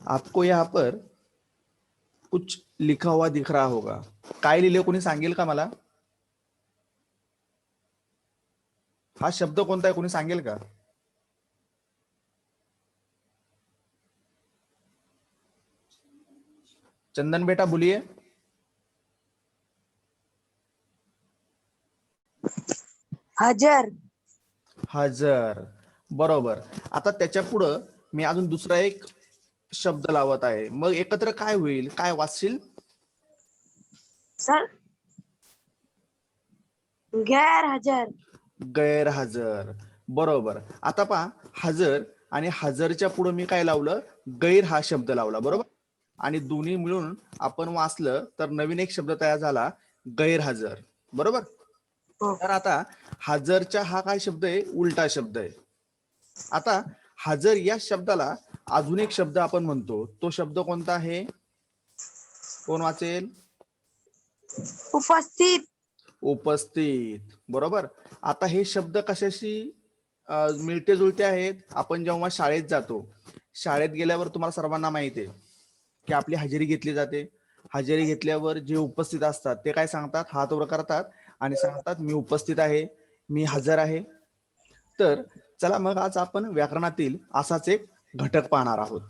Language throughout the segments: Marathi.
आपको यहाँ पर कुछ लिखा हुआ दिख रहा होगा. काय लिहिले कोणी सांगेल का मला? हा शब्द कोणता आहे कोणी सांगेल का? चंदन बेटा बोलिए. हजर. हजर. बरोबर. आता त्याच्या पुढं मी अजून दुसरा एक शब्द लावत आहे. मग एकत्र काय होईल? काय वाचशील? सर गैरहजर. गैरहजर. बरोबर. आता पहा, हजर आणि हजरच्या पुढे मी काय लावलं? गैर हा शब्द लावला. बरोबर. आणि दोन्ही मिळून आपण वाचलं तर नवीन एक शब्द तयार झाला, गैरहजर. बरोबर. तर आता हजरच्या हा काय शब्द आहे? उलटा शब्द आहे. आता हजर या शब्दाला अजून एक शब्द आपण म्हणतो. तो शब्द कोणता आहे? कोण वाचेल? उपस्थित. उपस्थित. बरोबर. आता हे शब्द कशाशी मिळते जुळते आहेत? आपण जेव्हा शाळेत जातो, शाळेत गेल्यावर तुम्हाला सर्वांना माहिती आहे की आपली हजेरी घेतली जाते. हजेरी घेतल्यावर जे उपस्थित असतात ते काय सांगतात? हात वर करतात आणि सांगतात मी उपस्थित आहे, मी हजर आहे. तर चला मग आज आपण व्याकरणातील असाच एक घटक पाहणार आहोत.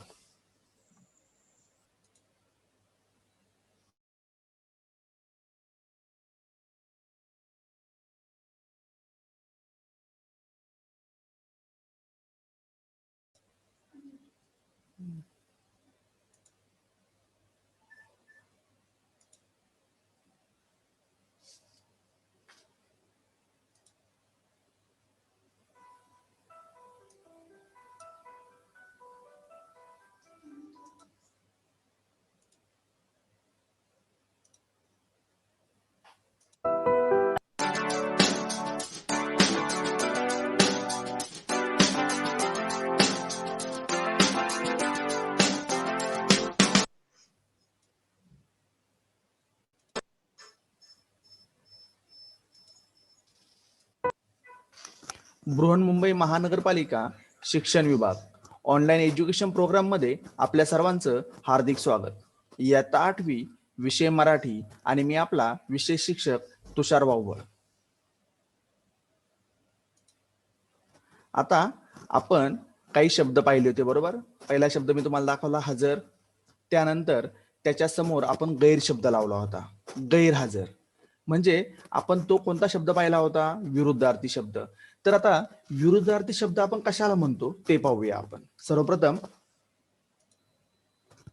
बृहन्मुंबई महानगरपालिका शिक्षण विभाग ऑनलाईन एज्युकेशन प्रोग्राम मध्ये आपल्या सर्वांचं हार्दिक स्वागत. इयत्ता 8वी विषय मराठी आणि मी आपला विषय शिक्षक तुषार वावळ. आता आपण काही शब्द पाहिले होते. बरोबर. पहिला शब्द मी तुम्हाला दाखवला हजर. त्यानंतर त्याच्या समोर आपण गैर शब्द लावला होता, गैरहजर. म्हणजे आपण तो कोणता शब्द पाहिला होता? विरुद्धार्थी शब्द. तर आता विरुद्धार्थी शब्द आपण कशाला म्हणतो ते पाहूया आपण. सर्वप्रथम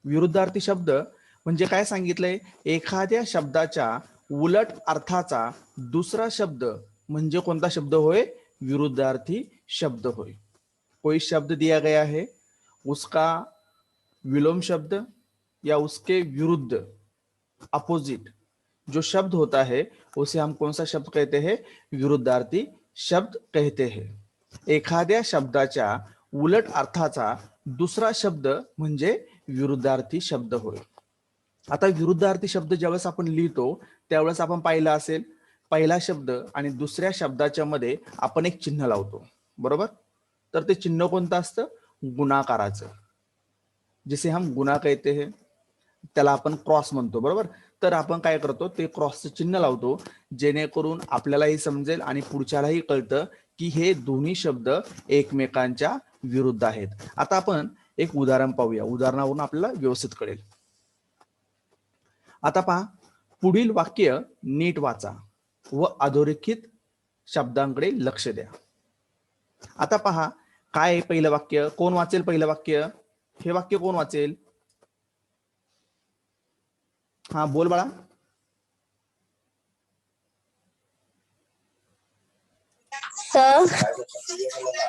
विरुद्धार्थी शब्द म्हणजे काय सांगितलंय? एखाद्या शब्दाच्या उलट अर्थाचा दुसरा शब्द म्हणजे कोणता शब्द होय? विरुद्धार्थी शब्द होय. कोई शब्द दिया गया है, उसका विलोम शब्द या उसके विरुद्ध अपोजिट जो शब्द होता है उसे हम कौन सा शब्द कहते हैं? विरुद्धार्थी शब्द कहते हैं. एखाद्या शब्दाच्या उलट अर्थाचा दुसरा शब्द म्हणजे विरुद्धार्थी शब्द होय. आता विरुद्धार्थी शब्द ज्यावेळेस आपण लिहितो त्यावेळेस आपण पाहिलं असेल, पहिला शब्द आणि दुसऱ्या शब्दाच्या मध्ये आपण एक चिन्ह लावतो. बरोबर. तर ते चिन्ह कोणतं असतं? गुणाकाराचं. जिसे हम गुणा कहते हैं, त्याला आपण क्रॉस म्हणतो. बरोबर. तर आपण काय करतो? ते क्रॉसचं चिन्ह लावतो जेणेकरून आपल्यालाही समजेल आणि पुढच्यालाही कळतं की हे दोन्ही शब्द एकमेकांच्या विरुद्ध आहेत. आता आपण एक उदाहरण पाहूया. उदाहरणावरून आपल्याला व्यवस्थित कळेल. आता पहा, पुढील वाक्य नीट वाचा व अधोरेखित शब्दांकडे लक्ष द्या. आता पहा काय पहिलं वाक्य? कोण वाचेल पहिलं वाक्य? हे वाक्य कोण वाचेल? हा बोल बाळा.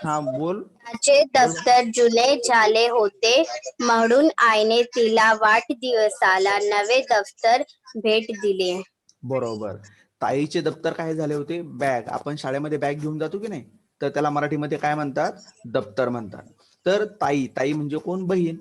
हा बोल. त्याचे दफ्तर जुने झाले होते म्हणून आईने तिला वाढदिवसाला नवे दफ्तर भेट दिले. बरोबर. ताईचे दप्तर काय झाले होते? बॅग. आपण शाळेमध्ये बॅग घेऊन जातो की नाही, तर त्याला मराठीमध्ये काय म्हणतात? दप्तर म्हणतात. तर ताई, ताई म्हणजे कोण? बहीण.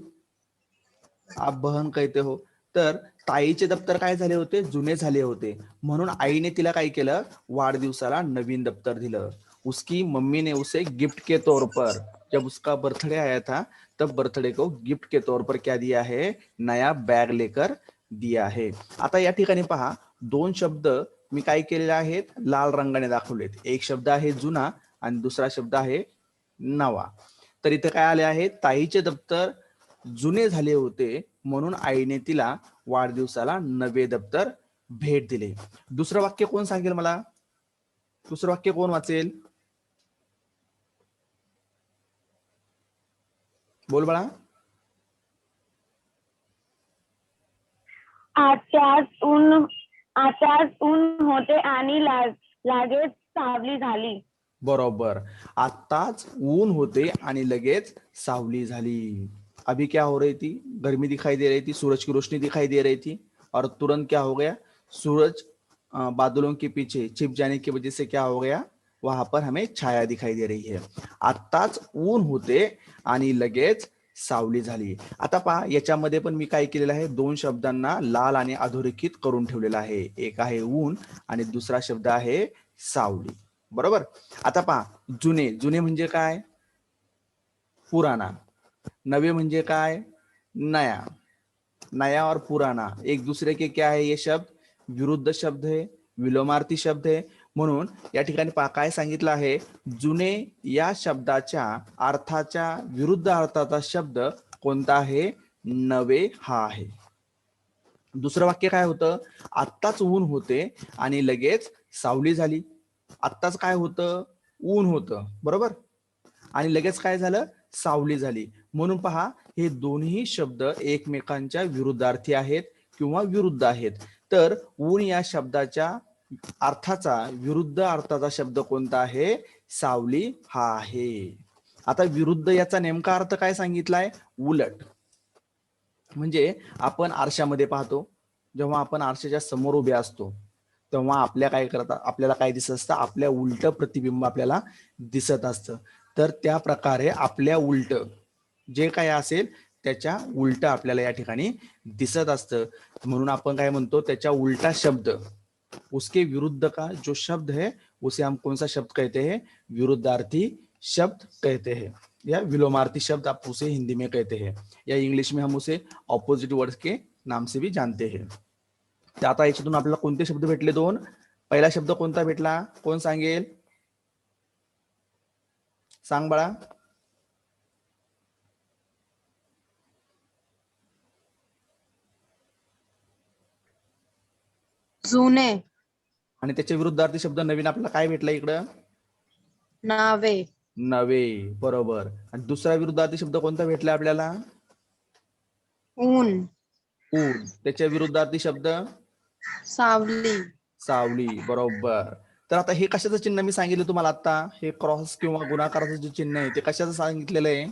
आप बहन कहते हो. तर ताईचे दप्तर काय झाले होते? जुने झाले होते म्हणून आईने तिला काय केलं? वाढदिवसाला नवीन दप्तर दिलं. उसकी मम्मी ने उसे गिफ्ट के तौर पर जब उसका बर्थडे आया था तब बर्थडे को गिफ्ट के तौर पर क्या दिया है, नया बैग लेकर दिया है. आता या ठिकाणी पहा, दोन शब्द मी काय केलेले आहेत, लाल रंगाने दाखवलेत. एक शब्द आहे जुना आणि दुसरा शब्द आहे नवा. तर इथे काय आले आहे, ताईचे दप्तर जुने झाले होते म्हणून आईने तिला वाढदिवसाला नवे दप्तर भेट दिले. दुसरं वाक्य कोण सांगेल मला? दुसरं वाक्य कोण वाचेल? बोल बाळा. आताच ऊन होते आणि लगेच सावली झाली. बरोबर. आताच ऊन होते आणि लगेच सावली झाली. अभी क्या हो रही थी, गर्मी दिखाई दे रही थी, सूरज की रोशनी दिखाई दे रही थी और तुरंत क्या हो गया, सूरज बादलों के पीछे छिप जाने की वजह से क्या हो गया, वहां पर हमें छाया दिखाई दे रही है. आताच ऊन होते आणि लगेच सावली झाली. आता पहा, याच्यामध्ये पण मी काय केलेलं आहे, दोन शब्दांना लाल आणि अधोरेखित करून ठेवलेला आहे. एक आहे ऊन आणि दुसरा शब्द आहे सावली. बरोबर. आता पहा, जुने. जुने म्हणजे काय? पुराना. नवे म्हणजे काय? नया. नया और पुराना एक दूसरे के क्या है, ये शब्द विरुद्ध शब्द है, विलोमार्थी शब्द है. म्हणून या ठिकाणी पहा काय सांगितलं आहे, जुने या शब्दाच्या अर्थाच्या विरुद्ध अर्थाचा शब्द कोणता आहे? नवे हा आहे. दुसरं वाक्य काय होतं? आत्ताच ऊन होते आणि लगेच सावली झाली. आत्ताच काय होतं? ऊन होतं. बरोबर. आणि लगेच काय झालं? सावली झाली. म्हणून पहा, हे दोन्ही शब्द एकमेकांच्या विरुद्धार्थी आहेत किंवा विरुद्ध आहेत. तर ऊन या शब्दाच्या अर्थाचा विरुद्ध अर्थाचा शब्द कोणता आहे? सावली हा आहे. आता विरुद्ध याचा नेमका अर्थ काय सांगितलाय? उलट. म्हणजे आपण आरशामध्ये पाहतो, जेव्हा आपण आरशाच्या समोर उभे असतो तेव्हा आपल्याला काय दिसत असतं? आपल्या उलट प्रतिबिंब आपल्याला दिसत असतं. तर त्या प्रकारे आपल्या उलट जे काय असेल त्याच्या उलट आपल्याला या ठिकाणी दिसत असतं. म्हणून आपण काय म्हणतो, त्याच्या उलटा शब्द, उसके विरुद्ध का जो शब्द है उसे हम कौन सा शब्द कहते हैं? विरुद्धार्थी शब्द कहते हैं या विलोमार्थी शब्द आप उसे हिंदी में कहते हैं, या इंग्लिश में हम उसे ऑपोजिट वर्ड्स के नाम से भी जानते हैं. तर आता याच्यातून आपल्याला कोणते शब्द भेटले? दोन. पहिला शब्द कोणता भेटला? कोण सांगेल? सांग बाळा. जुने. आणि त्याच्या विरुद्धार्थी शब्द नवीन आपल्याला काय भेटला इकडं? नावे. नवे. बरोबर. आणि दुसरा विरुद्धार्थी शब्द कोणता भेटला आपल्याला? ऊन. ऊन. त्याच्या विरुद्धार्थी शब्द? सावली. सावली. बरोबर. तर आता हे कशाचं चिन्ह मी सांगितलं तुम्हाला आता? हे क्रॉस किंवा गुणाकाराचं जे चिन्ह आहे ते कशाचं सांगितलेलं आहे?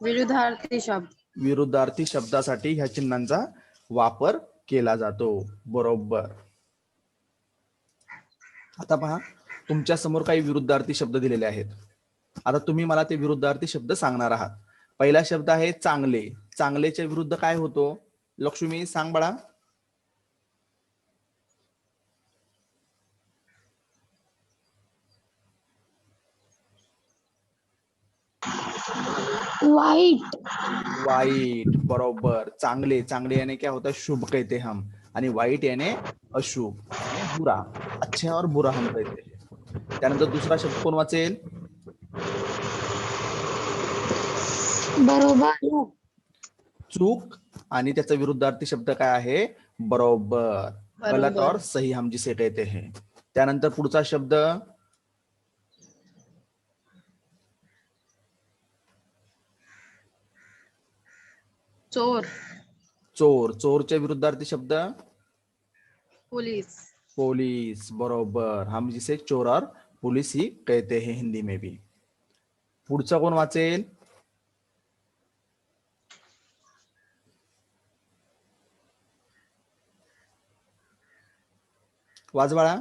विरुद्धार्थी शब्द. विरुद्धार्थी शब्दासाठी ह्या चिन्हांचा वापर केला जातो. बरोबर. आता पहा, तुमच्या समोर काही विरुद्धार्थी शब्द दिलेले आहेत. आता तुम्ही मला ते विरुद्धार्थी शब्द सांगणार आहात. पहिला शब्द आहे चांगले. चांगलेच्या विरुद्ध काय होतो? लक्ष्मी सांग बाळा. वाईट. वाईट. बरोबर. चांगले. चांगले यानी क्या होता है? शुभ कहते हम. आणि वाईट यानी अशुभ, बुरा. अच्छा और बुरा हम कहते हैं. त्यानंतर दुसरा शब्द कोण वाचेल? बरोबर. चूक. आणि त्याचा विरुद्धार्थी शब्द काय आहे? बरोबर. गलत और सही हम जिसे कहते हैं. त्यानंतर पुढचा शब्द चोर. चोर. चोरच्या विरुद्धार्थी शब्द? पुलिस. पुलिस. बरोबर. हम जिसे चोर और पुलिस ही कहते हैं हिंदी में भी. पुढचा कोण वाचेल? वाच बाळा.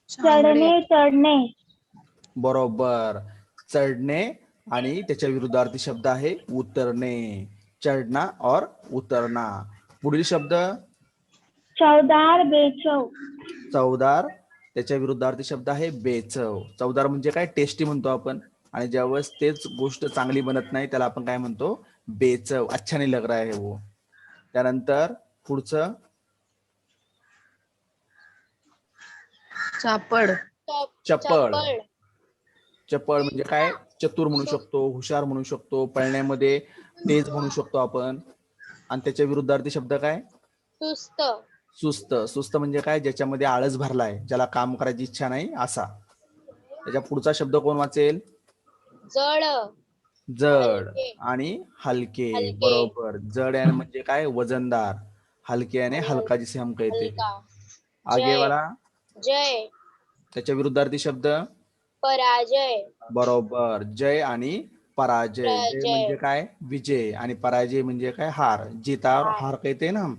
चढणे. बरोबर. चढणे आणि त्याच्या विरुद्धार्थी शब्द आहे उतरणे. चढना और उतरना. पुढील शब्द चवदार बेचव चवदार, त्याच्या विरुद्धार्थी शब्द आहे बेचव. चवदार म्हणजे काय, टेस्टी म्हणतो आपण, आणि ज्यावेळेस तेच गोष्ट चांगली बनत नाही त्याला आपण काय म्हणतो, बेचव, अच्छा नाही लग रहा है वो. त्यानंतर पुढचं चापड, चपळ. चपळ म्हणजे काय, चतुर म्हणू शकतो, हुशार म्हणू शकतो, पळण्यामध्ये तेज म्हणू शकतो आपण. आणि त्याच्या विरुद्धार्थी शब्द काय, सुस्त, सुस्त. सुस्त म्हणजे काय, ज्याच्यामध्ये आळस भरलाय, ज्याला काम करायची इच्छा नाही असा. त्याच्या पुढचा शब्द कोण वाचेल, जड, जड आणि हलके. बरोबर, जड याने म्हणजे काय, वजनदार, हलके याने हलका, जिसे हम कहते हैं. आगे वाला, जय, त्याच्या विरुद्धार्थी शब्द पराजय, बरोबर, जय आणि पराजय. जय म्हणजे काय, विजय, आणि पराजय म्हणजे काय, हार. जीता और हार कहते हैं ना हम.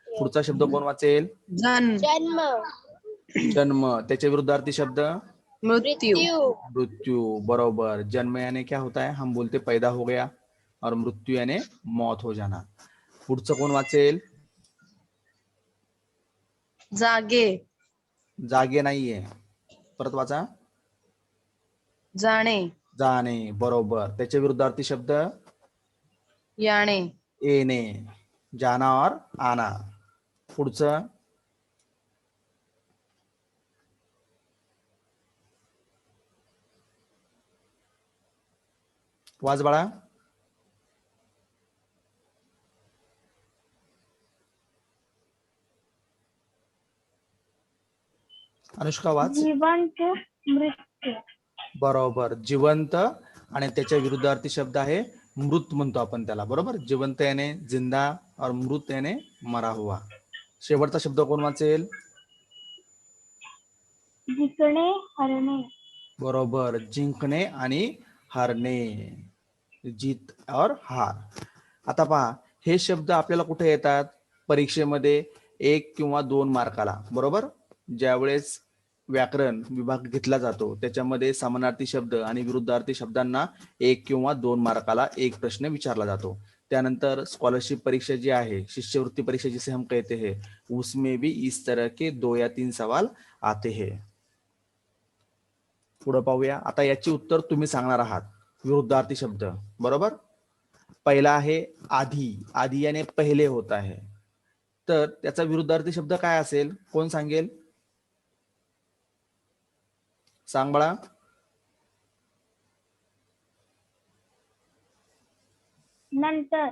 पुढचा शब्द कोण वाचेल, जन, जन्म, जन्म. त्याच्या विरुद्धार्थी शब्द मृत्यू, मृत्यू. बरोबर, जन्म यानी क्या होता है, हम बोलते पैदा हो गया, और मृत्यू यानी मौत हो जाना. पुढचं कोण वाचेल, जागे, जागे नाहीये, परत वाचा, जाणे, जाणे. बरोबर, त्याच्या विरुद्धार्थी शब्द याणे, येणे, जाना और आना. पुढचं वाच बाळा, अनुष्का वाच. जिवंत मृत्यू बरोबर, जिवंत, आणि त्याच्या विरुद्धार्थी शब्द आहे मृत म्हणतो आपण त्याला. बरोबर, जिवंत याने जिंदा, और मृत याने मरा हुआ. शेवटचा शब्द कोण वाचेल, जिंकणे हरणे बरोबर, जिंकणे आणि हारणे, जीत और हार. आता पहा, हे शब्द आपल्याला कुठे येतात, परीक्षेमध्ये 1 किंवा 2 मार्काला. बरोबर, ज्यावेळेस व्याकरण विभाग घेतला जातो त्याच्यामध्ये समानार्थी शब्द आणि विरुद्धार्थी शब्दांना 1 किंवा 2 मार्काला एक प्रश्न विचारला जातो. त्यानंतर स्कॉलरशिप परीक्षा जी आहे, शिष्यवृत्ती परीक्षा जिसे हम कहते हैं, उसमें भी इस तरह के 2 या 3 सवाल आते हैं. पुढे पाहूया. आता याची उत्तर तुम्ही सांगणार आहात. विरुद्धार्थी शब्द, बरोबर. पहिला आहे आधी, आधी याने पहिले होत आहे, तर त्याचा विरुद्धार्थी शब्द काय असेल, कोण सांगेल, सांग बाळा. नंतर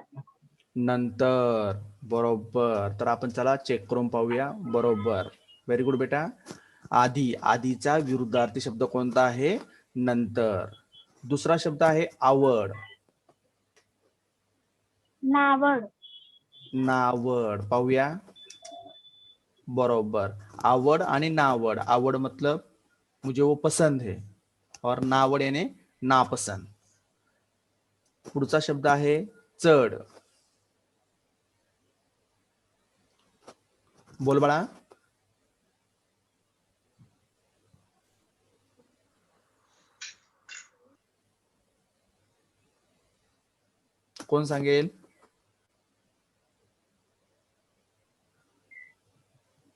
नंतर. बरोबर, तर आपण चला चेक करून पाहूया. बरोबर, व्हेरी गुड बेटा. आधी, आधीचा विरुद्धार्थी शब्द कोणता आहे, नंतर. दुसरा शब्द आहे आवड, नावड नावड. पाहूया. बरोबर, आवड आणि नावड. आवड मतलब मुझे वो पसंद है, और नावड याने नापसंद. पुढचा शब्द आहे चढ. बोल बाळा. कोण सांगेल,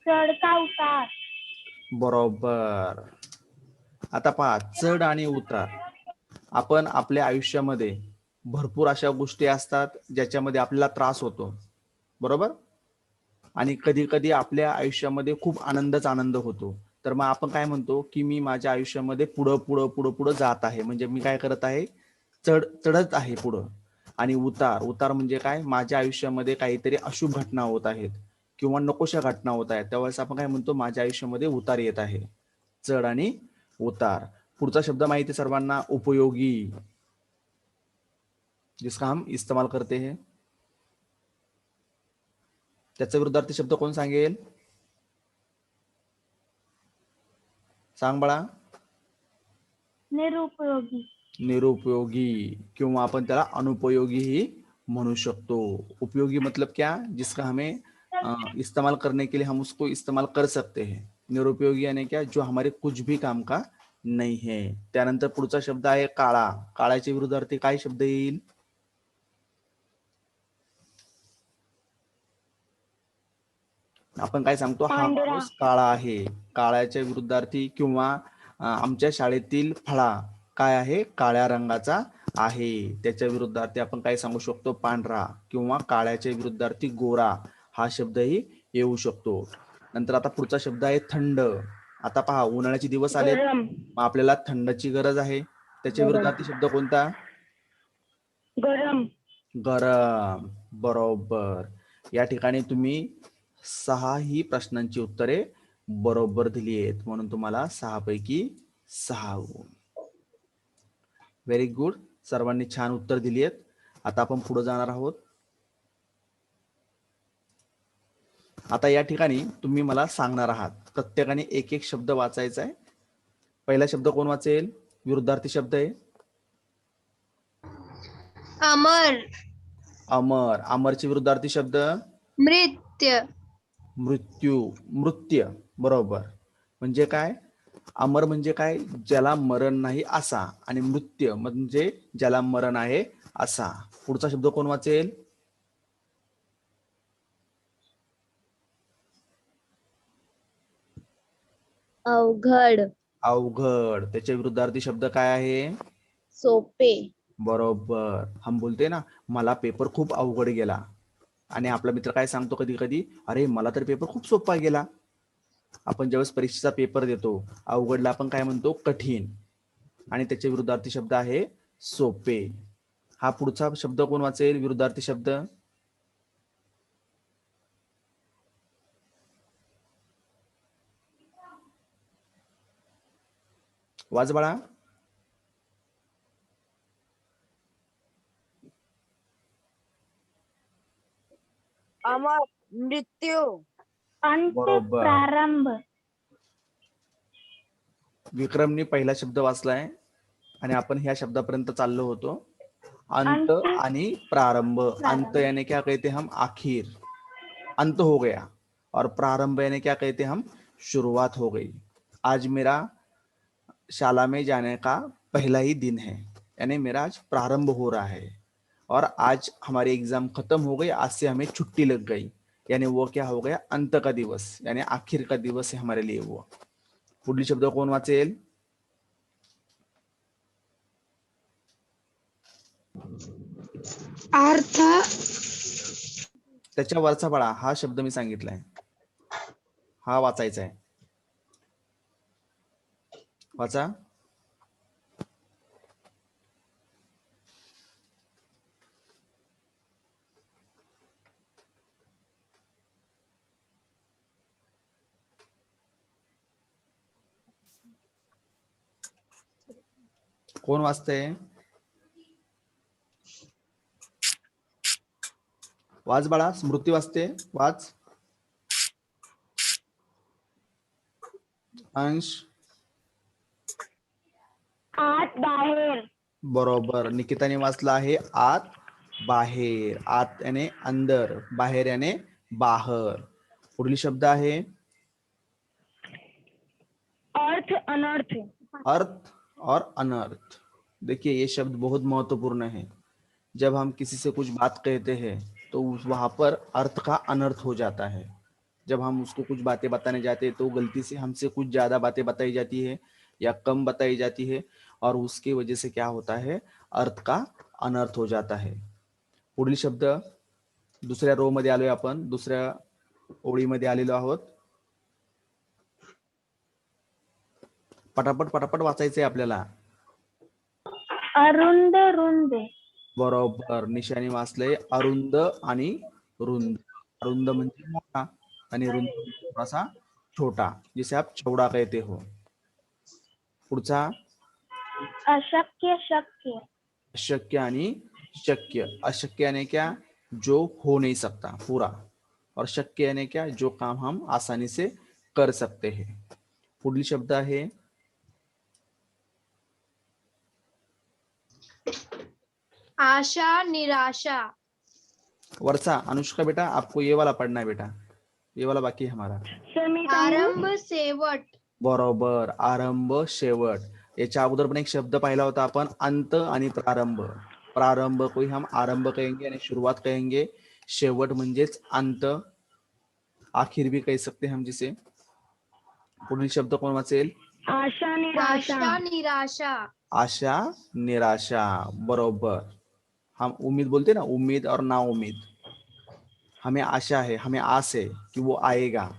चढता उतार बरोबर. आता पहा, चढ आणि उतार. आपण आपल्या आयुष्यामध्ये भरपूर अशा गोष्टी असतात ज्याच्यामध्ये आपल्याला त्रास होतो, बरोबर. आणि कधी कधी आपल्या आयुष्यामध्ये खूप आनंदच आनंद होतो. तर मग आपण काय म्हणतो की मी माझ्या आयुष्यामध्ये पुढं पुढं पुढं पुढं जात आहे, म्हणजे मी काय करत आहे, चढत आहे पुढं. आणि उतार, उतार म्हणजे काय, माझ्या आयुष्यामध्ये काहीतरी अशुभ घटना होत आहेत किंवा नकोशा घटना होत आहेत, त्यावेळेस आपण काय म्हणतो, माझ्या आयुष्यामध्ये उतार येत आहे. चढ आणि उतार. पुढचा शब्द माहिती सर्वांना, उपयोगी, जिसका हम इस्तेमाल करते हैं. त्याचा विरुद्धार्थी शब्द कोण सांगेल, सांग बाळा. निरुपयोगी निरुपयोगी, किंवा आपण त्याला अनुपयोगीही म्हणू शकतो. उपयोगी मतलब क्या, जिसका हमें इस्तेमाल करने के लिए हम उसको इस्तेमाल कर सकते हैं. निरुपयोगी यानी क्या, जो हमारे कुछ भी काम का नाही है. त्यानंतर पुढचा शब्द आहे काळा. काळाच्या विरुद्धार्थी काय शब्द येईल, आपण काय सांगतो, हा पांढरा. माणूस काळा आहे. काळ्याच्या विरुद्धार्थी किंवा आमच्या शाळेतील फळा काय आहे, काळ्या रंगाचा आहे. त्याच्या विरुद्धार्थी आपण काय सांगू शकतो, पांढरा, किंवा काळ्याच्या विरुद्धार्थी गोरा हा शब्दही येऊ शकतो. नंतर आता पुढचा शब्द आहे थंड. आता पहा, उन्हाळ्याचे दिवस आले, गरम. मग आपल्याला थंडची गरज आहे. त्याच्या विरुद्धार्थी शब्द कोणता, गरम. गरम. बरोबर. या ठिकाणी तुम्ही 6 ही प्रश्नांची उत्तरे बरोबर दिली आहेत, म्हणून तुम्हाला 6 पैकी 6 गुण. Very good. सर्वांनी छान उत्तर दिली आहेत. आता आपण पुढे जाणार आहोत. आता या ठिकाणी तुम्ही मला सांगणार आहात, प्रत्येकाने एक एक शब्द वाचायचा आहे. पहिला शब्द कोण वाचेल? विरुद्धार्थी शब्द आहे अमर. अमर. अमरचे विरुद्धार्थी शब्द मृत्य. मृत्यू. मृत्य. बरोबर. म्हणजे काय? अमर म्हणजे काय? ज्याला मरण नाही असा, आणि मृत्य म्हणजे ज्याला मरण आहे असा. पुढचा शब्द कोण वाचेल? अवघड. अवघड. त्याच्या विरुद्धार्थी शब्द काय आहे? सोपे. बरोबर. हम बोलते ना, मला पेपर खूप अवघड गेला, आणि आपला मित्र काय सांगतो कधी कधी, अरे मला तर पेपर खूप सोपा गेला. आपण ज्यावेळेस परीक्षेचा पेपर देतो, अवघडला आपण काय म्हणतो? कठीण. आणि त्याच्या विरुद्धार्थी शब्द आहे सोपे. हा पुढचा शब्द कोण वाचेल? विरुद्धार्थी शब्द वाच बाळा. अमर. मृत्यू. अंत. बरोबर. प्रारंभ. विक्रमने पहिला शब्द वाचलाय, आणि आपण ह्या शब्दापर्यंत चाललो होतो. अंत आणि प्रारंभ. अंत यानी क्या कहते हम? आखिर. अंत हो गया. और प्रारंभ यानी क्या कहते हम? शुरुआत हो गई. आज मेरा शाला में जाने का पहला ही दिन है, यानी मेरा आज प्रारंभ हो रहा है. और आज हमारी एग्जाम खत्म हो गई, आज से हमें छुट्टी लग गई, यानी वो क्या हो गया? अंत का दिवस, यानी आखिर का दिवस है हमारे लिए वो. पुढील शब्द कोण वाचेल? अर्थ. त्याच्या वरचा बाळा, हा शब्द मी सांगितलाय, हा वाचायचा आहे. वाचा. कोण वाचतंय? वाच बाळा. स्मृती वाचते, वाच. अंश. आत. बाहेर. बरोबर. निकिताने वाचला आहे आत बाहेर. आत याने अंदर, बाहेर याने बाहर. पुढील शब्द आहे अर्थ. अनर्थ. अर्थ और अनर्थ. देखिए ये शब्द बहुत महत्वपूर्ण है. जब हम किसी से कुछ बात कहते हैं तो वहां पर अर्थ का अनर्थ हो जाता है. जब हम उसको कुछ बातें बताने जाते हैं तो गलती से हमसे कुछ ज्यादा बातें बताई जाती है या कम बताई जाती है, और उसकी वजह से क्या होता है? अर्थ का अनर्थ हो जाता है. पुढील शब्द दुसऱ्या रो मध्ये आलोय आपण, दुसऱ्या ओळीमध्ये आलेलो आहोत. पटापट पटापट वाचायचंय आपल्याला. अरुंद. रुंद. बरोबर. निशाने वाचलंय अरुंद आणि रुंद. अरुंद म्हणजे मोठा, आणि रुंद म्हणजे थोडासा छोटा, जिसे आप चौड़ा कहते हो. पुढचा अशक्य. शक्य. अशक्य आणि शक्य. अशक्य यानी क्या? जो हो नहीं सकता पूरा. और शक्य यानी क्या? जो काम हम आसानी से कर सकते हैं. पुढील शब्द आहे आशा. निराशा. वर्षा. अनुष्का बेटा, आपको ये वाला पढ़ना है बेटा, ये वाला बाकी है हमारा. आरंभ. शेवट. बरोबर. आरंभ, शेवट. याच्या अगोदर पण एक शब्द पाहिला होता आपण, अंत आणि प्रारंभ. प्रारंभ को हम आरंभ कहेंगे आणि सुरुवात कहेंगे. शेवट म्हणजेच अंत. आखिर भी कह सकते हैं हम जिसे. पुढील शब्द कोण वाचेल? आशा निराशा आशा निराशा आशा निराशा. बरोबर. हम उम्मीद बोलते ना, उम्मीद और ना उम्मीद. हमें आशा है, हमें आस है की वो आएगा,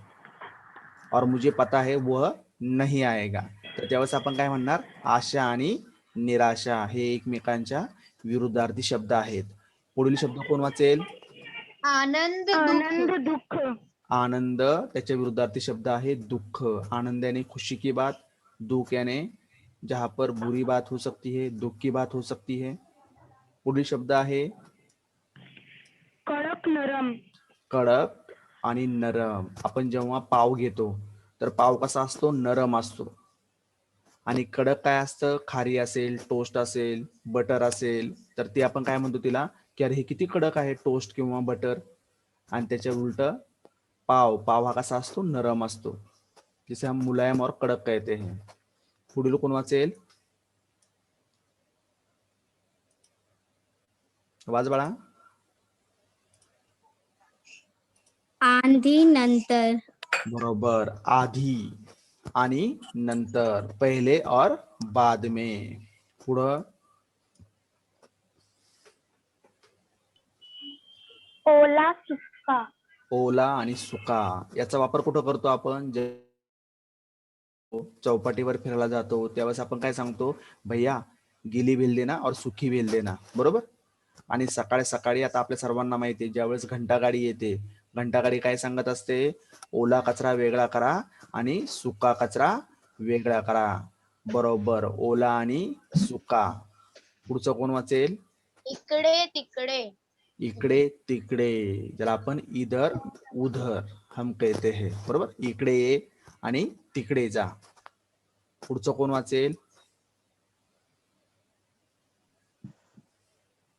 और मुझे पता है वह नाही आएगा. तर त्यावेळेस आपण काय म्हणणार? आशा आणि निराशा हे एकमेकांच्या विरुद्धार्थी शब्द आहेत. पुढील शब्द कोण वाचेल? आनंद आनंद दुःख दुःख आनंद. त्याच्या विरुद्धार्थी शब्द आहे दुःख. आनंद यानी खुशी की बात, दुख यानी जहां पर बुरी बात हो सकती है, दुख की बात हो सकती है. पुढील शब्द आहे कडक नरम कडक आणि नरम. आपण जेव्हा पाव घेतो तर पाव कसा असतो? नरम असतो. आणि कडक काय असतं? खारी असेल, टोस्ट असेल, बटर असेल, तर ते आपण काय म्हणतो तिला? की अरे हे किती कडक आहे टोस्ट किंवा बटर. आणि त्याच्या उलट पाव हा कसा असतो? नरम असतो. जिसे हम मुलायम और कड़क कहते हैं. पुढील कोण वाचेल? आवाज बाळा. आंधी नंतर बरोबर. आधी आणि नंतर, पहले और बाद में. पुढं ओला सुका ओला आणि सुका याचा वापर कुठं करतो आपण? चौपाटीवर फिरायला जातो त्यावेळेस आपण काय सांगतो? भैया गीली भेल देना और सुखी भेल देना. बरोबर. आणि सकाळी सकाळी आता आपल्या सर्वांना माहिती आहे, ज्यावेळेस घंटागाडी येते, घंटागाडी काय सांगत असते? ओला कचरा वेगळा करा आणि सुका कचरा वेगळा करा. बरोबर. ओला आणि सुका. पुढचं कोण वाचेल? इकडे तिकडे इकडे तिकडे, ज्याला आपण इधर उधर हम कहते हैं. बरोबर. इकडे ये आणि तिकडे जा. पुढचं कोण वाचेल?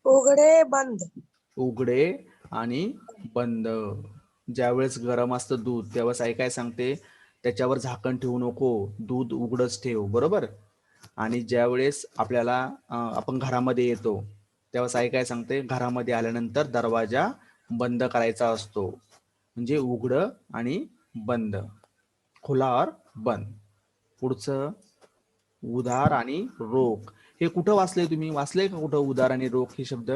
उघडे बंद. उघडे आणि बंद. ज्यावेळेस गरम असतं दूध त्यावेळेस आई काय सांगते? त्याच्यावर झाकण ठेवू नको, दूध उघडच ठेव. बरोबर. आणि ज्यावेळेस आपल्याला आपण घरामध्ये येतो त्यावेळेस आई काय सांगते? घरामध्ये आल्यानंतर दरवाजा बंद करायचा असतो. म्हणजे उघड आणि बंद, खुला और बंद. पुढचं उधार आणि रोख. हे कुठं वाचलंय तुम्ही? वाचलंय का कुठं उधार आणि रोख हे शब्द?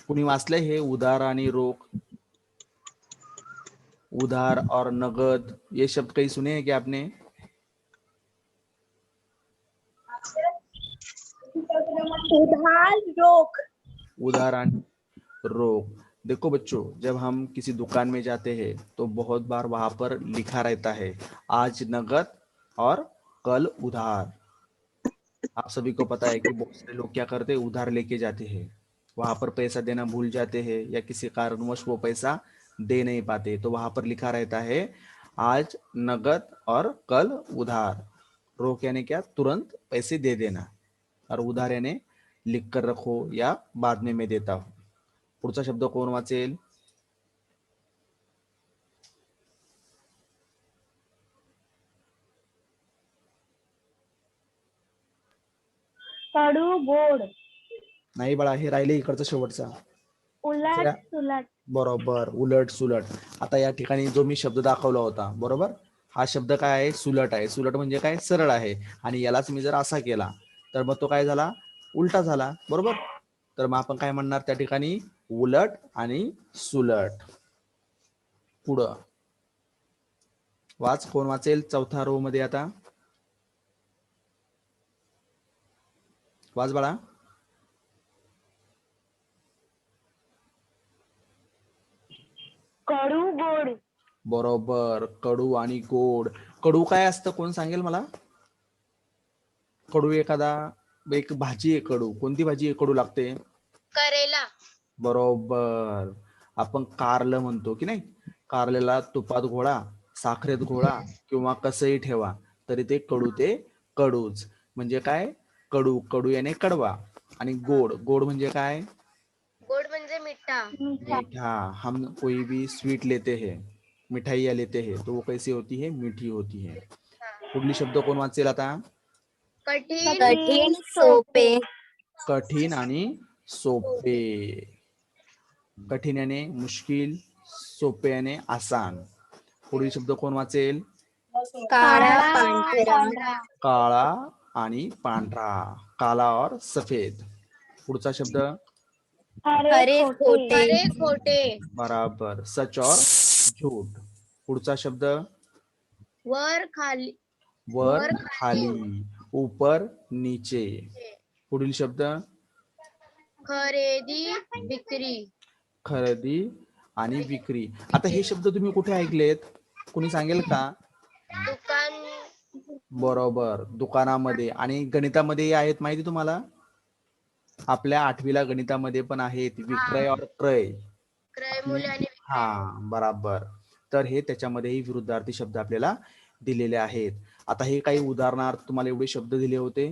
कुणी वाचलंय हे उधार आणि रोख? उधार और नगद ये शब्द कहीं सुने हैं क्या आपने? उधार रोक. उधार आणि रोक. देखो बच्चों, जब हम किसी दुकान में जाते हैं तो बहुत बार वहां पर लिखा रहता है आज नगद और कल उधार. आप सभी को पता है कि बहुत सारे लोग क्या करते हैं? उधार लेके जाते हैं, वहां पर पैसा देना भूल जाते हैं या किसी कारणवश वो पैसा दे नहीं पाते, तो वहां पर लिखा रहता है आज नगद और कल उधार. रोक यानी क्या? तुरंत पैसे दे देना. और उधार यानी लिख कर रखो या बाद में मैं देता हूं. पुढचा शब्द कोण वाचेल? कडू गोड नाही बाळा, हे राहिले इकडचा शेवटचा. उलट सुलट बरोबर. उलट सुलट. आता या ठिकाणी जो मी शब्द दाखवला होता, बरोबर, हा शब्द काय आहे? सुलट आहे. सुलट म्हणजे काय? सरळ आहे. आणि यालाच मी जर असा केला तर मग तो काय झाला? उलटा झाला. बरोबर. तर मग आपण काय म्हणणार त्या ठिकाणी? उलट आणि सुलट. पुढं वाच. कोण वाचेल चौथा रो मध्ये? आता वाच बाळा. कडू गोड बरोबर. कडू आणि गोड. कडू काय असतं? कोण सांगेल मला? कडू एखादा एक भाजी आहे कडू. कोणती भाजी आहे कडू लागते? करेला बरोबर. आपण कारलं म्हणतो की नाही? कारल्याला तुपात घोळा, साखरेत घोळा किंवा कसंही ठेवा तरी ते कडू ते कडूच. म्हणजे काय? कडू. कडू याने कडवा. आणि गोड. गोड म्हणजे काय? गोड म्हणजे मिठा मीठा. हम कोई भी स्वीट लेते हैं, मिठाइयाँ लेते हैं, तो वो कैसी होती है? मीठी होती है. पुढली शब्द कोण वाचेल आता? कठीण कठीण सोपे कठीण आणि सोपे. कठीण याने मुश्किल, सोपे याने आसान. पुढील शब्द कोण वाचेल? काळा पांढरा. काळा आणि पांढरा. काला और सफेद. पुढचा शब्द खरे खोटे. खरे खोटे. बराबर. सच और झूठ. पुढचा शब्द वर खाली. वर वर खाली, ऊपर नीचे. पुढील शब्द खरेदी विक्री. खरेदी आणि विक्री. आता हे शब्द तुम्ही कुठे ऐकलेत? कोणी सांगेल का? दुकान. बरोबर, दुकानामध्ये. आणि गणितामध्ये आहेत माहिती तुम्हाला? आपल्या 8वीला गणितामध्ये पण आहेत विक्रय और क्रय. क्रय मूल्य आणि हा, बराबर. तर हे त्याच्यामध्येही विरुद्धार्थी शब्द आपल्याला दिलेले आहेत. आता हे काही उदाहरणार्थ तुम्हाला एवढे शब्द दिले होते.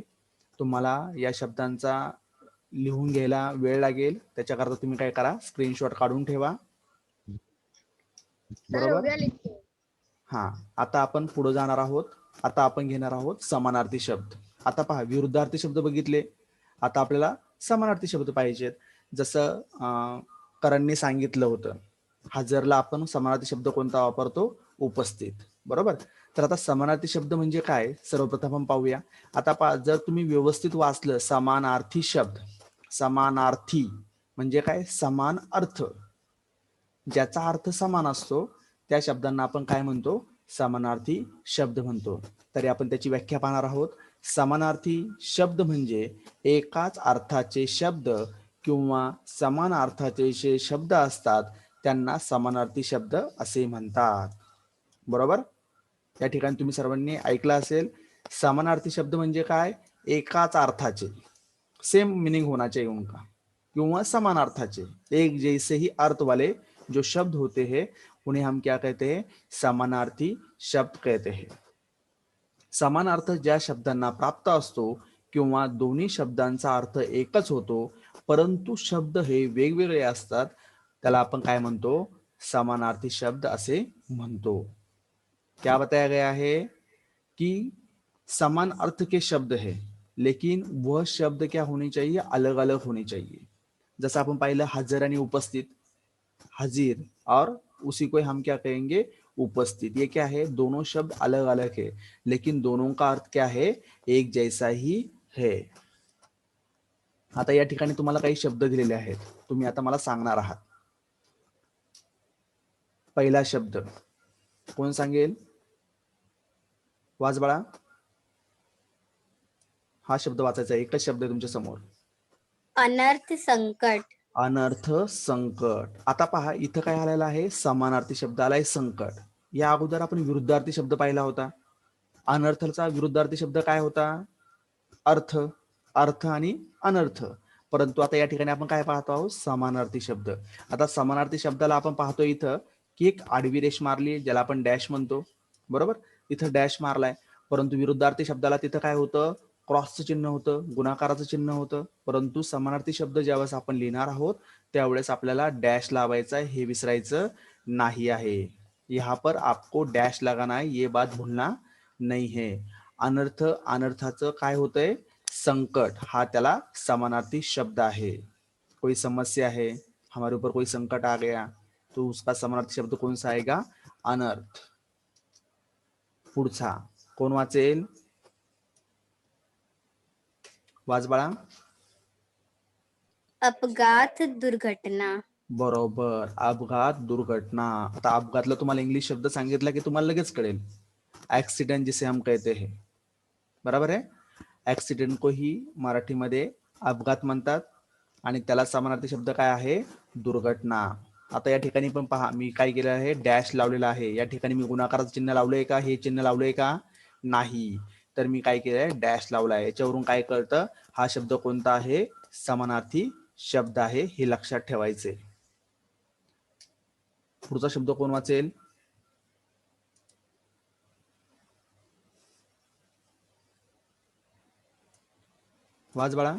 तुम्हाला या शब्दांचा लिहून घ्यायला वेळ लागेल. त्याच्याकरता तुम्ही काय करा, स्क्रीनशॉट काढून ठेवा. बरोबर. उद्या लिहितो. हा, आता आपण पुढे जाणार आहोत. आता आपण घेणार आहोत समानार्थी शब्द. आता पहा, विरुद्धार्थी शब्द बघितले. आता आपल्याला समानार्थी शब्द पाहिजेत. जसं करणने सांगितलं होतं, हजरला आपण समानार्थी शब्द कोणता वापरतो? उपस्थित. बरोबर. तर आता समानार्थी शब्द म्हणजे काय, सर्वप्रथम आपण पाहूया. आता पहा, जर तुम्ही व्यवस्थित वाचलं, समानार्थी शब्द, समानार्थी म्हणजे काय? समान अर्थ. ज्याचा अर्थ समान असतो त्या शब्दांना आपण काय म्हणतो? समानार्थी शब्द म्हणतो. तरी आपण त्याची व्याख्या पाहणार आहोत. समानार्थी शब्द म्हणजे एकाच अर्थाचे शब्द किंवा समान अर्थाचे जे शब्द असतात त्यांना समानार्थी शब्द असे म्हणतात. बरोबर. या ठिकाणी तुम्ही सर्वांनी ऐकलं असेल, समानार्थी शब्द म्हणजे काय? एकाच अर्थाचे, सेम मीनिंग होना चाहिए उनका, किंवा समान अर्थाचे, एक जैसे ही अर्थ वाले जो शब्द होते हैं उन्हें हम क्या कहते हैं? समानार्थी शब्द कहते हैं. समान अर्थ ज्या शब्दांना प्राप्त असतो किंवा दोन्ही शब्दांचा अर्थ एकच होतो परंतु शब्द हे वेगवेगळे असतात त्याला आपण काय म्हणतो? समानार्थी शब्द असे म्हणतो. क्या बताया गया है कि समान अर्थ के शब्द है लेकिन वह शब्द क्या होनी चाहिए? अलग अलग होनी चाहिए. जैसा अपन पाहिलं हजर आणि उपस्थित, हाजिर और उसी को हम क्या कहेंगे? उपस्थित. ये क्या है? दोनों शब्द अलग अलग है लेकिन दोनों का अर्थ क्या है? एक जैसा ही है. आता या ठिकाणी तुम्हाला काही शब्द दिलेले आहेत, तुम्ही आता मला सांगणार आहात. पहिला शब्द कोण सांगेल? वाच बाळा. हा शब्द वाचायचा आहे, एकच शब्द आहे तुमच्या समोर. अनर्थ संकट. अनर्थ संकट. आता पहा, इथं काय आलेला आहे? समानार्थी शब्द आलाय संकट. या अगोदर आपण विरुद्धार्थी शब्द पाहिला होता. अनर्थचा विरुद्धार्थी शब्द काय होता? अर्थ. अर्थ आणि अनर्थ. परंतु आता या ठिकाणी आपण काय पाहतो आहोत? समानार्थी शब्द. आता समानार्थी शब्दाला आपण पाहतो इथं की एक आडवी रेष मारली ज्याला आपण डॅश म्हणतो. बरोबर. इथं डॅश मारलाय. परंतु विरुद्धार्थी शब्दाला तिथं काय होतं? क्रॉसचं चिन्ह होतं, गुणाकाराचं चिन्ह होतं. परंतु समानार्थी शब्द ज्यावेळेस आपण लिहिणार आहोत त्यावेळेस आपल्याला डॅश लावायचा आहे, हे विसरायचं नाही आहे. यहाँ पर आपको डॅश लगाना है, ये बात भूलना नहीं है. अनर्थ, अनर्थाचं काय होतंय? संकट. हा त्याला समानार्थी शब्द आहे. कोई समस्या है, हमारे ऊपर कोई संकट आ गया तो उसका समानार्थी शब्द कौन सा आएगा? अनर्थ. पुढचा कोण वाचेल? वाच बाळा. अपघात दुर्घटना. बरोबर. अपघात दुर्घटना. आता अपघातला तुम्हाला इंग्लिश शब्द सांगितला की तुम्हाला लगेच कळेल. ऍक्सिडेंट जिसे हम कहते हैं. बरोबर आहे. ऍक्सिडेंट को ही मराठीमध्ये अपघात म्हणतात आणि त्याला समानार्थी शब्द काय आहे? दुर्घटना. आता या ठिकाणी पण पहा, मी काय केलं आहे? डॅश लावलेला आहे. या ठिकाणी मी गुणाकाराचं चिन्ह लावलंय का? हे चिन्ह लावलंय का? नाही. तर मी काय केलंय? डॅश लावलाय. याच्यावरून काय कळतं? हा शब्द कोणता आहे? समानार्थी शब्द आहे, हे लक्षात ठेवायचे. पुढचा शब्द कोण वाचेल? वाच बाळा.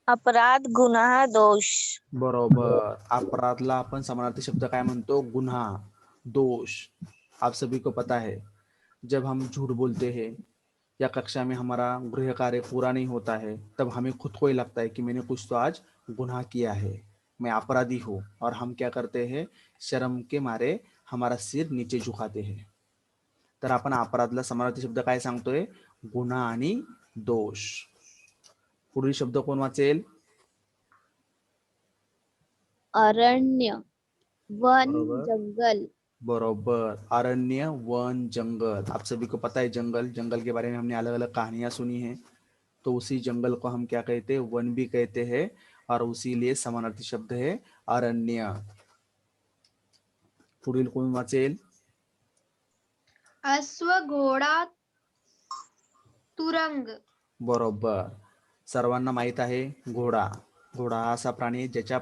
अपराध, गुन्हा, दोष. बरोबर. अपराधला आपण समानार्थी शब्द काय म्हणतो? गुन्हा, दोष. आप सभी को पता है जब हम झूठ बोलते हैं या कक्षा में हमारा गृह कार्य पूरा नहीं होता है, तब हमें खुद को ही लगता है कि मैंने कुछ तो आज गुनाह किया है, मैं अपराधी हूँ, और हम क्या करते हैं, शर्म के मारे हमारा सिर नीचे झुकाते हैं. तर आपण अपराधला समानार्थी शब्द काय सांगतोय, गुन्हा आणि दोष. पुढील शब्द कोण वाचेल? अरण्य, वन, बरोबर. जंगल. बरोबर, अरण्य, वन, जंगल. आप सभी को पता है जंगल, जंगल के बारे में हमने अलग अलग कहानियां सुनी हैं. तो उसी जंगल को हम क्या कहते हैं, वन भी कहते हैं, और उसी लिए समानार्थी शब्द है अरण्य. पुढील कोण वाचेल? अश्व, घोडा, तुरंग. बरोबर, सर्वांना माहित आहे घोडा. घोडा हा असा प्राणी आहे ज्याच्या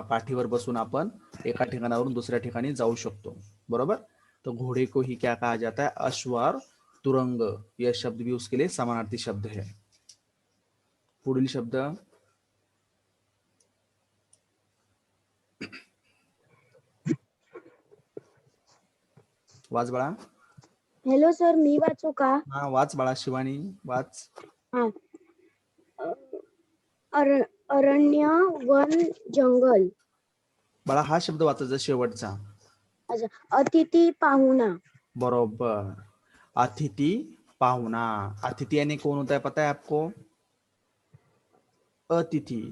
पाठीवर बसून आपण एका ठिकाणावरून दुसऱ्या ठिकाणी जाऊ शकतो. बरोबर. तो घोड़े को ही क्या कहा जाता है, अश्व और तुरंग. यह शब्द भी उसके लिए समानार्थी शब्द है. पुढील शब्द वाच बाळा. हॅलो सर, मी वाचू का? हा वाच बाळा, शिवानी वाच. हा. अरण्य, वन, जंगल. बाळा हा शब्द वाचायचा शेवटचा. अच्छा, अतिथी, पाहुणा. बरोबर, अतिथि पाहुणा. अतिथि यानी कौन होता है पता है आपको? अतिथि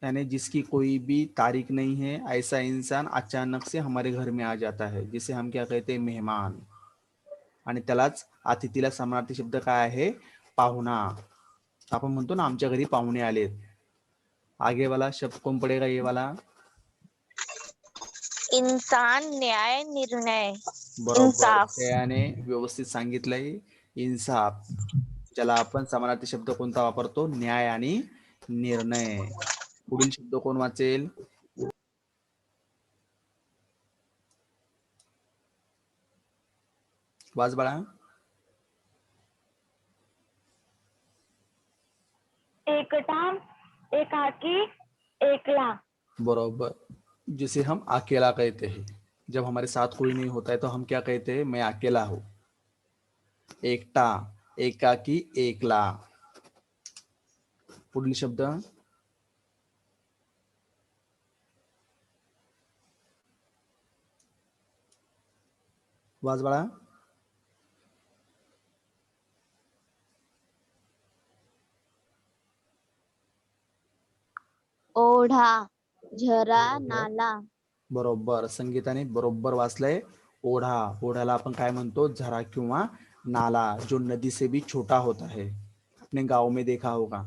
यानी जिसकी कोई भी तारीख नहीं है, ऐसा इंसान अचानक से हमारे घर में आ जाता है, जिसे हम क्या कहते हैं, मेहमान. आणि त्यालाच अतिथीला समानार्थी शब्द काय आहे, पाहुणा. आपण म्हणतो ना आमच्या घरी पाहुणे आलेत. आगे वाला शब्द कौन पड़ेगा, ये वाला? इंसान, न्याय, निर्णय. बरोबर, इंसाफ. त्याने व्यवस्थित सांगितलंय, इन्साफ. ज्याला आपण समानार्थी शब्द कोणता वापरतो, न्याय आणि निर्णय. पुढील शब्द कोण वाचेल? वाच बाळा. एकटा, एकाकी, एकला. बरोबर, जिसे हम अकेला कहते हैं. जब हमारे साथ कोई नहीं होता है तो हम क्या कहते हैं, मैं अकेला हूं. एकटा, एकाकी, एकला. पुढील शब्द वाच बाळा. ओढा, झरा, नाला. बरोबर, संगीताने बरोबर वाचलंय. ओढा. ओढ्याला आपण काय म्हणतो, झरा किंवा नाला, जो नदी से भी छोटा होता है. अपने गांव में देखा होगा.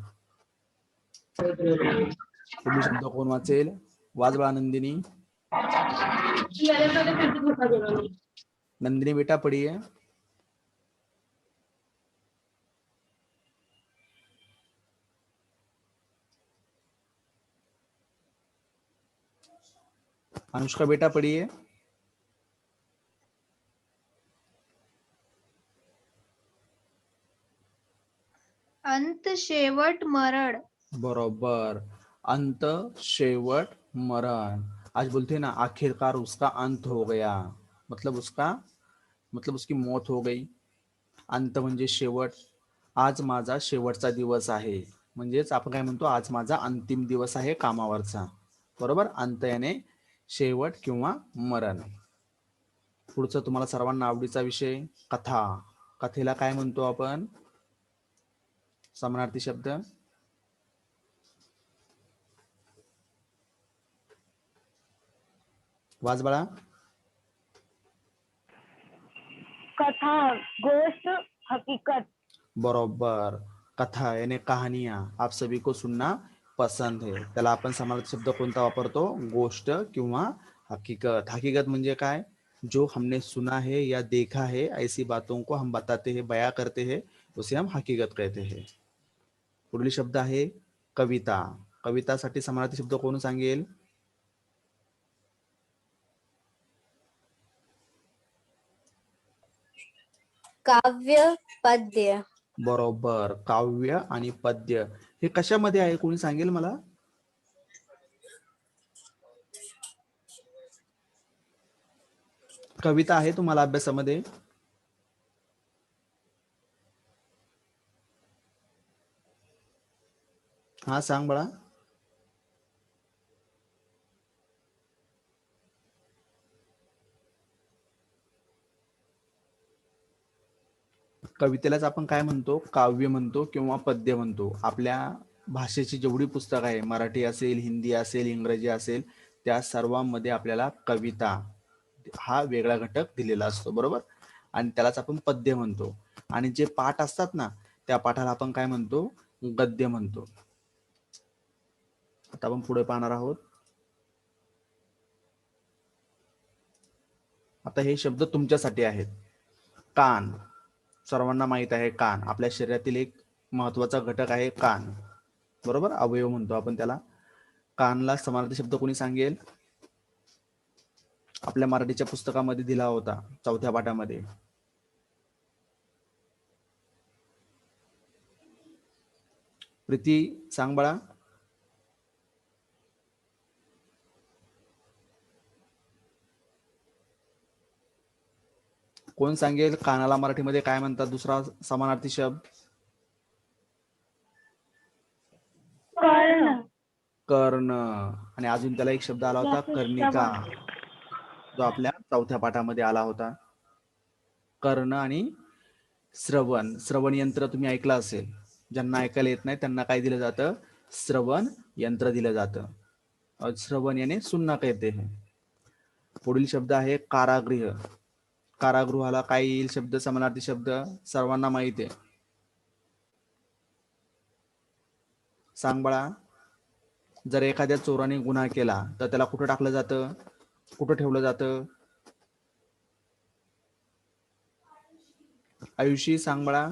पुढील शब्द कोण वाचेल? वाच बाळा नंदिनी. नंदिनी बेटा पढ़िए. अनुष्का बेटा पढ़िए. अंत, शेवट, मरण. बरोबर, अंत, शेवट, मरण. आज बोलते हैं ना, आखिरकार उसका अंत हो गया, मतलब उसकी मौत हो गई. अंत म्हणजे शेवट. आज माझा शेवटचा दिवस आहे, म्हणजेच आपण काय म्हणतो, आज माझा अंतिम दिवस आहे कामावरचा. बरोबर, अंत याने शेवट किंवा मरण. पुढचं तुम्हाला सर्वांना आवडीचा विषय, कथा. कथेला काय म्हणतो आपण, समानार्थी शब्द? वाच बाळा. कथा, गोष्ट, हकीकत. बरोबर, कथा यानी कहानियां. आप सभी को सुनना पसंद है, त्याला आपण समानार्थी शब्द कोणता वापरतो, गोष्ट किंवा हकीकत. हकीकत म्हणजे काय, जो हमने सुना है या देखा है, ऐसी बातों को हम बताते हैं, बयां करते हैं, उसे हम हकीकत कहते हैं. पुढील शब्द आहे कविता. कवितासाठी समानार्थी शब्द कोण सांगेल? काव्य, पद्य. बरोबर, काव्य आणि पद्य. हे कशामध्ये आहे, कोणी सांगेल मला? कविता आहे तुम्हाला अभ्यासामध्ये? हा सांग बाळा. कवितेलाच आपण काय म्हणतो, काव्य म्हणतो किंवा पद्य म्हणतो. आपल्या भाषेची जेवढी पुस्तक आहे, मराठी असेल, हिंदी असेल, इंग्रजी असेल, त्या सर्वांमध्ये आपल्याला कविता हा वेगळा घटक दिलेला असतो, बरोबर. आणि त्यालाच आपण पद्य म्हणतो. आणि जे पाठ असतात ना, त्या पाठाला आपण काय म्हणतो, गद्य म्हणतो. आता आपण पुढे पाहणार आहोत. आता हे शब्द तुमच्यासाठी आहेत. कान, सर्वांना माहित आहे कान आपल्या शरीरातील एक महत्वाचा घटक आहे. कान, बरोबर, अवयव म्हणतो आपण त्याला. कानला समानार्थी शब्द कोणी सांगेल? आपल्या मराठीच्या पुस्तकामध्ये दिला होता, 4थ्या पाठामध्ये. प्रीती सांग बाळा. कोण सांगेल कानाला मराठीमध्ये काय म्हणतात दुसरा समानार्थी शब्द? कर्ण. कर्ण. आणि अजून त्याला एक शब्द आला होता, कर्णिका, जो आपल्या 4थ्या पाठामध्ये आला होता. कर्ण आणि श्रवण. श्रवण यंत्र तुम्ही ऐकलं असेल. ज्यांना ऐकायला येत नाही त्यांना काय दिलं जातं? श्रवण यंत्र दिलं जातं. और श्रवण याने सुनना कहते हैं. पुढील शब्द आहे कारागृह. कारागृहाला काय येईल शब्द, समानार्थी शब्द? सर्वांना माहिती आहे. सांग बाळा. जर एखाद्या चोराने गुन्हा केला तर त्याला कुठं टाकलं जातं, कुठं ठेवलं जातं? आयुषी सांग बाळा.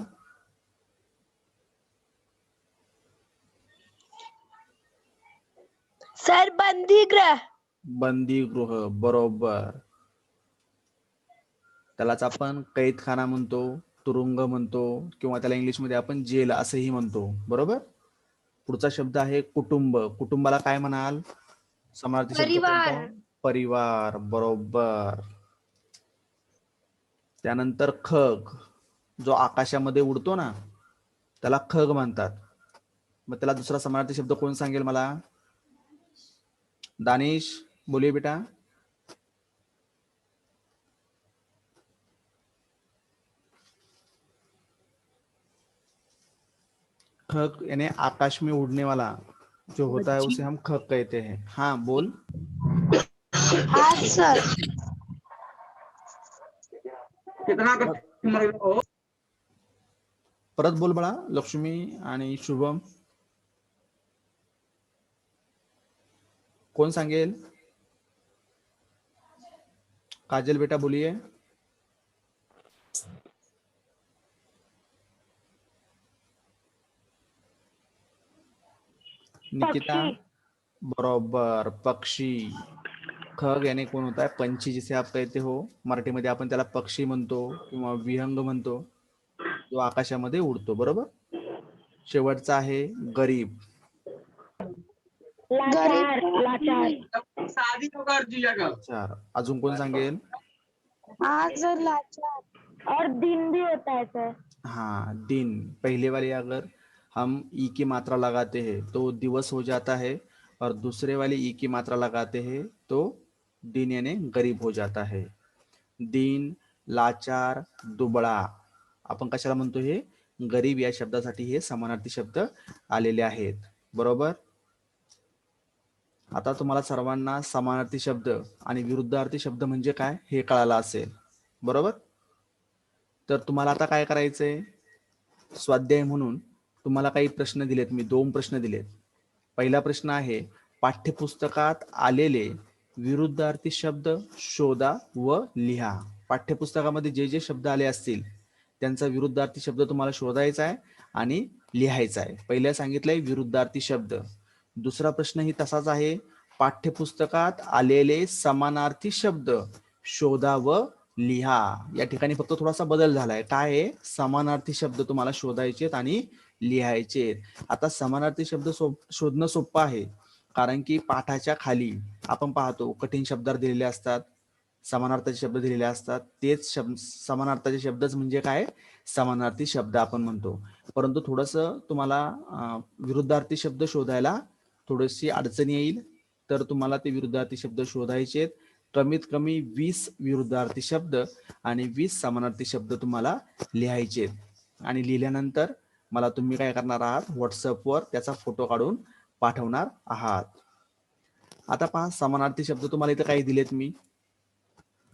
सर बंदीगृह. बंदीगृह, बरोबर. त्यालाच आपण कैदखाना म्हणतो, तुरुंग म्हणतो, किंवा त्याला इंग्लिशमध्ये आपण जेल असंही म्हणतो, बरोबर. पुढचा शब्द आहे कुटुंब. कुटुंबाला काय म्हणाल? समानार्थी शब्द परिवार. कोणता? परिवार, बरोबर. त्यानंतर खग, जो आकाशामध्ये उडतो ना, त्याला खग म्हणतात. मग त्याला दुसरा समानार्थी शब्द कोण सांगेल मला? दानिश बोलिये बेटा. खग यानी आकाश में उड़ने वाला जो होता है उसे हम खग कहते हैं. हाँ बोल. आज सर परत बोल बाळा. लक्ष्मी आणि शुभम कोण सांगेल? काजल बेटा बोलिए. निकिता, बरोबर, पक्षी. खग याने कोण होता है? पंछी, जिसे आप कहते हो. मराठीमध्ये आपण त्याला पक्षी म्हणतो किंवा विहंग म्हणतो, जो आकाशामध्ये उडतो, बरोबर. शेवटचा आहे गरीब. लाचार. लाचार. चार. अजून कोण सांगेल? आज लाचार. और दिन भी होता है सर. हाँ, दिन. पहले वाले अगर हम ई की मात्रा लगाते हैं तो दिवस हो जाता है, और दूसरे वाले ई की मात्रा लगाते हैं तो दिन यानी गरीब हो जाता है. दिन, लाचार, दुबळा. आपण कशाला म्हणतो? हे गरीब या शब्दासाठी हे समानार्थी शब्द आलेले आहेत, बरोबर. आता तुम्हाला सर्वांना समानार्थी शब्द आणि विरुद्धार्थी शब्द म्हणजे काय हे कळालं असेल, बरोबर. तर तुम्हाला आता काय करायचंय? स्वाध्याय म्हणून तुम्हाला काही प्रश्न दिलेत मी. 2 प्रश्न दिलेत. पहिला प्रश्न आहे, पाठ्यपुस्तकात आलेले विरुद्धार्थी शब्द शोधा व लिहा. पाठ्यपुस्तकामध्ये जे जे शब्द आले असतील त्यांचा विरुद्धार्थी शब्द तुम्हाला शोधायचा आहे आणि लिहायचा आहे. पहिल्या सांगितलंय विरुद्धार्थी शब्द. दुसरा प्रश्नही तसाच आहे, पाठ्यपुस्तकात आलेले समानार्थी शब्द शोधा व लिहा. या ठिकाणी फक्त थोडासा बदल झालाय. काय आहे? समानार्थी शब्द तुम्हाला शोधायचेत आणि लिहायचे. आता समानार्थी शब्द शोधणं सोपं आहे, कारण की पाठाच्या खाली आपण पाहतो कठीण शब्द दिलेले असतात, समानार्थाचे शब्द दिलेले असतात. तेच समानार्थाचे शब्दच म्हणजे काय? समानार्थी शब्द आपण म्हणतो. परंतु थोडंसं तुम्हाला विरुद्धार्थी शब्द शोधायला थोडीशी अडचण येईल. तर तुम्हाला ते विरुद्धार्थी शब्द शोधायचे आहेत. कमीत कमी 20 विरुद्धार्थी शब्द आणि 20 समानार्थी शब्द तुम्हाला लिहायचे आहेत. आणि लिहिल्यानंतर मला तुम्ही काय करणार आहात, व्हॉट्सअपवर त्याचा फोटो काढून पाठवणार आहात. आता पहा, समानार्थी शब्द तुम्हाला इथं काही दिलेत मी.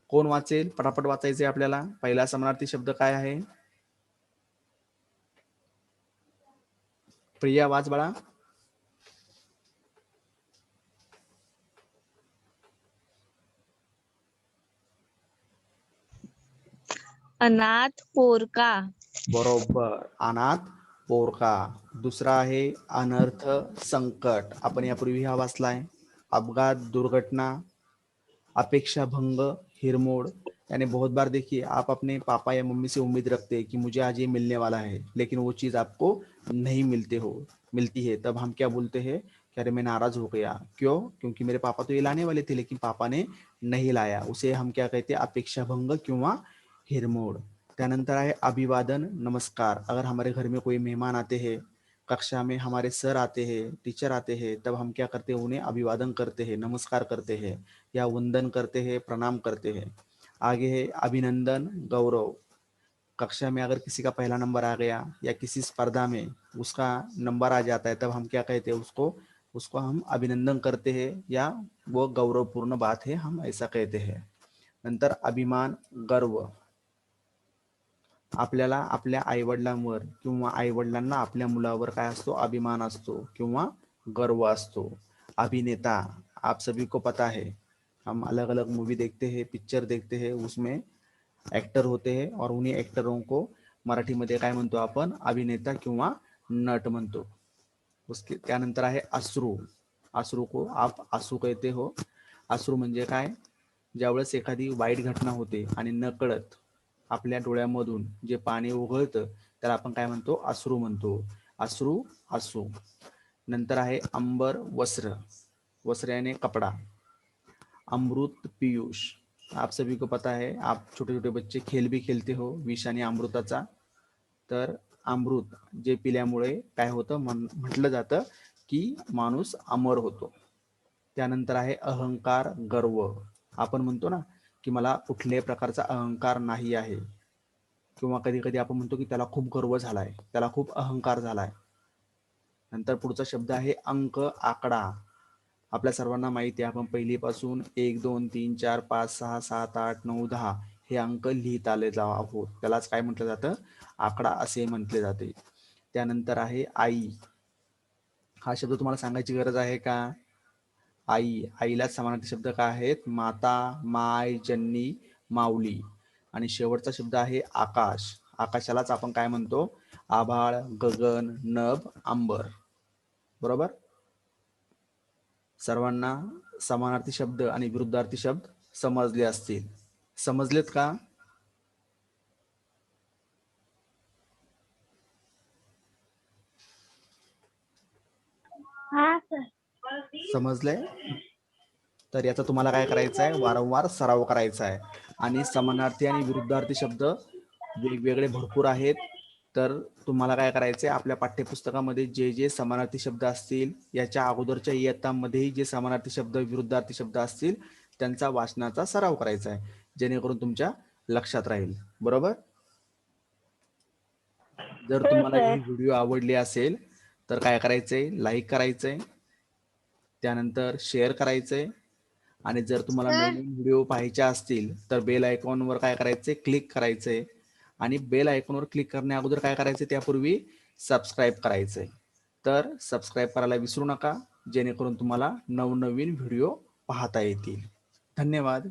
कोण वाचेल? पटापट वाचायचे आपल्याला. पहिला समानार्थी शब्द काय आहे? प्रिया, वाच बाळा. अनाथ पोरका. बरोबर, अनाथ पोरका. दुसरा आहे अनर्थ, संकट. आपण यापूर्वी हा वाचलाय. अपघात, दुर्घटना. अपेक्षा भंग, हिरमोड. यानी बहुत बार देखिए, आप अपने पापा या मम्मी से उम्मीद रखते हैं कि मुझे आज ये मिलने वाला है, लेकिन वो चीज़ आपको नहीं मिलती है. तब हम क्या बोलते हैं कि अरे मैं नाराज हो गया. क्यों? क्योंकि मेरे पापा तो ये लाने वाले थे, लेकिन पापा ने नहीं लाया. उसे हम क्या कहते हैं? अपेक्षा भंग किंवा हिरमोड. त्यानंतर आहे अभिवादन, नमस्कार. अगर हमारे घर में कोई मेहमान आते हैं, कक्षा में हमारे सर आते हैं, टीचर आते हैं, तब हम क्या करते हैं? उन्हें अभिवादन करते हैं, नमस्कार करते हैं या वंदन करते हैं, प्रणाम करते हैं. आगे है अभिनंदन, गौरव. कक्षा में अगर किसी का पहला नंबर आ गया या किसी स्पर्धा में उसका नंबर आ जाता है, तब हम क्या कहते हैं? उसको हम अभिनंदन करते हैं या वो गौरवपूर्ण बात है, हम ऐसा कहते हैं. नंतर अभिमान, गर्व. आपल्याला आपल्या आईवडिलांवर किंवा आईवडिलांना आपल्या मुलावर काय असतो? अभिमान असतो किंवा गर्व असतो. अभिनेता, आप सभी को पता है, हम अलग अलग मूवी देखते हैं, पिक्चर देखते हैं, उसमें एक्टर होते हैं और उन्हीं एक्टरों को मराठीमध्ये काय म्हणतो आपण? अभिनेता किंवा नट म्हणतो. उसके त्यानंतर आहे अश्रू. अश्रू को आप आसू कहते हो. अश्रू म्हणजे काय? ज्यावेळेस एखादी वाईट घटना होते आणि नकळत आपल्या डोळ्यामधून जे पाणी उघळतं त्याला आपण काय म्हणतो? अश्रू म्हणतो. अश्रू, आसू. नंतर आहे अंबर, वस्त्र. वस्त्र यानी कपड़ा. अमृत, पीयूष. आप सभी को पता है, आप छोटे छोटे बच्चे खेल भी खेलते हो विष आणि अमृताचा. तर अमृत जे पिल्यामुळे काय होतं? म्हटलं जातं की माणूस अमर होतो. त्यानंतर आहे अहंकार, गर्व. आपण म्हणतो ना की मला कुठल्याही प्रकारचा अहंकार नाही आहे, किंवा कधी कधी आपण म्हणतो की त्याला खूप गर्व झालाय, त्याला खूप अहंकार झालाय. नंतर पुढचा शब्द आहे अंक, आकडा. आपल्या सर्वांना माहिती आहे, आपण पहिलीपासून 1 2 3 4 5 6 7 8 9 10 हे अंक लिहित आलेलो आहोत. त्यालाच काय म्हटलं जातं? आकडा असे म्हटले जाते. त्यानंतर आहे आई. हा शब्द तुम्हाला सांगायची गरज आहे का? आई. आईला समानार्थी शब्द काय आहेत? माता, माय, जननी, माऊली. आणि शेवटचा शब्द आहे आकाश. आकाशालाच आपण काय म्हणतो? आभाळ, गगन, नभ, अंबर. बरोबर. सर्वांना समानार्थी शब्द आणि विरुद्धार्थी शब्द समजले असतील. समजलेत का? हा सर. समजले? तर याचा तुम्हाला काय करायचं आहे? वारंवार सराव करायचा आहे. आणि समानार्थी आणि विरुद्धार्थी शब्द वेगवेगळे भरपूर आहेत. तर तुम्हाला काय करायचं आहे? आपल्या पाठ्यपुस्तकामध्ये जे जे समानार्थी शब्द असतील, याच्या अगोदरच्या इयत्तांमध्येही जे समानार्थी शब्द, विरुद्धार्थी शब्द असतील, त्यांचा वाचनाचा सराव करायचा आहे, जेणेकरून तुमच्या लक्षात राहील. बरोबर. जर तुम्हाला ही व्हिडिओ आवडली असेल तर काय करायचंय? लाईक करायचंय, त्यानंतर शेअर करायचंय. आणि जर तुम्हाला नवीन व्हिडिओ पाहायचे असतील तर बेल आयकॉनवर काय करायचंय? क्लिक करायचंय. आणि बेल आयकॉनवर क्लिक करण्या अगोदर काय करायचंय? त्यापूर्वी सबस्क्राईब करायचंय. तर सबस्क्राईब करायला विसरू नका, जेणेकरून तुम्हाला नवनवीन व्हिडिओ पाहता येतील. धन्यवाद.